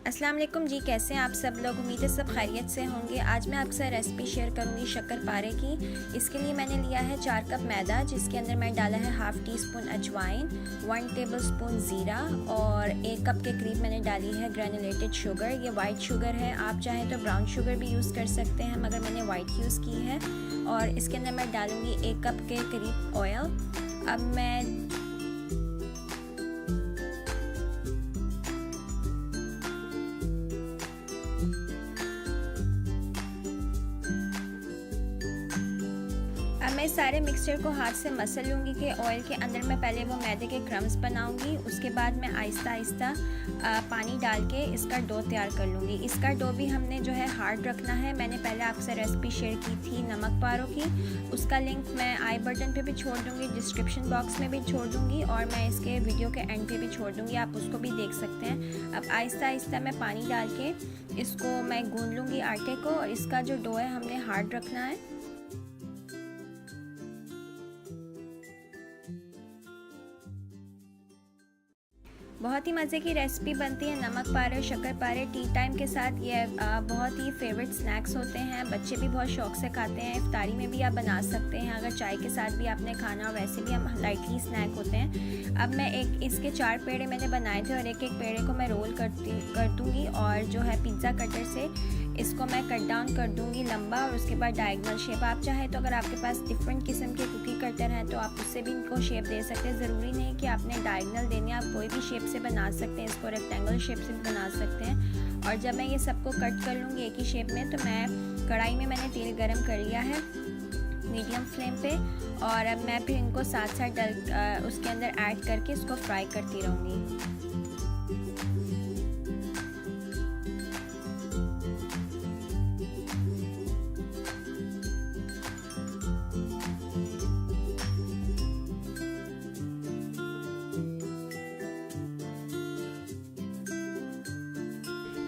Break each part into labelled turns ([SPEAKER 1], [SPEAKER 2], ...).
[SPEAKER 1] अस्सलाम वालेकुम जी, कैसे हैं आप सब लोग। उम्मीद है सब खैरियत से होंगे। आज मैं आपके साथ रेसिपी शेयर करूंगी शक्करपारे की। इसके लिए मैंने लिया है 4 कप मैदा, जिसके अंदर मैंने डाला है हाफ़ टी स्पून अजवाइन, 1 टेबलस्पून ज़ीरा और 1 कप के करीब मैंने डाली है ग्रैनुलेटेड शुगर। ये वाइट शुगर है, आप चाहें तो ब्राउन शुगर भी यूज़ कर सकते हैं, मगर मैंने वाइट यूज़ की है। और इसके अंदर मैं डालूँगी 1 कप के करीब ऑयल। अब मैं सारे मिक्सचर को हाथ से मसल लूँगी कि ऑयल के अंदर मैं पहले वो मैदे के क्रम्स बनाऊँगी। उसके बाद मैं आहिस्ता आहिस्ता पानी डाल के इसका डो तैयार कर लूँगी। इसका डो भी हमने जो है हार्ड रखना है। मैंने पहले आपसे रेसिपी शेयर की थी नमक पारों की, उसका लिंक मैं आई बटन पे भी छोड़ दूँगी, डिस्क्रिप्शन बॉक्स में भी छोड़ दूँगी और मैं इसके वीडियो के एंड पे भी छोड़ दूँगी, आप उसको भी देख सकते हैं। अब आहिस्ता आहिस्ता मैं पानी डाल के इसको मैं गूँध लूँगी आटे को, और इसका जो डो है हमने हार्ड रखना है। बहुत ही मज़े की रेसिपी बनती है नमक पारे शक्कर पारे। टी टाइम के साथ ये बहुत ही फेवरेट स्नैक्स होते हैं, बच्चे भी बहुत शौक से खाते हैं। इफ्तारी में भी आप बना सकते हैं, अगर चाय के साथ भी आपने खाना, और वैसे भी हम लाइटली स्नैक होते हैं। अब मैं इसके 4 पेड़े मैंने बनाए थे और एक एक पेड़े को मैं रोल कर दूँगी, और जो है पिज़्ज़ा कटर से इसको मैं कट डाउन कर दूँगी लंबा, और उसके बाद डायगनल शेप। आप चाहे तो अगर आपके पास डिफरेंट किस्म के कुकी कटर हैं तो आप उससे भी इनको शेप दे सकते हैं। ज़रूरी नहीं कि आपने डायगनल देनी है, आप कोई भी शेप से बना सकते हैं, इसको रेक्टेंगल शेप से भी बना सकते हैं। और जब मैं ये सबको कट कर लूँगी एक ही शेप में, तो मैं कढ़ाई में मैंने तेल गरम कर लिया है मीडियम फ्लेम पे, और अब मैं फिर इनको साथ साथ उसके अंदर ऐड करके इसको फ्राई करती रहूँगी।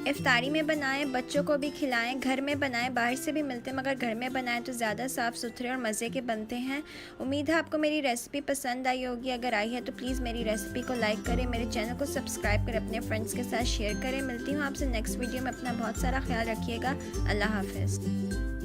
[SPEAKER 1] इफ्तारी में बनाएं, बच्चों को भी खिलाएं, घर में बनाएं। बाहर से भी मिलते हैं, मगर घर में बनाएं तो ज़्यादा साफ़ सुथरे और मज़े के बनते हैं। उम्मीद है आपको मेरी रेसिपी पसंद आई होगी। अगर आई है तो प्लीज़ मेरी रेसिपी को लाइक करें, मेरे चैनल को सब्सक्राइब करें, अपने फ्रेंड्स के साथ शेयर करें। मिलती हूँ आपसे नेक्स्ट वीडियो में। अपना बहुत सारा ख्याल रखिएगा। अल्लाह हाफ़िज़।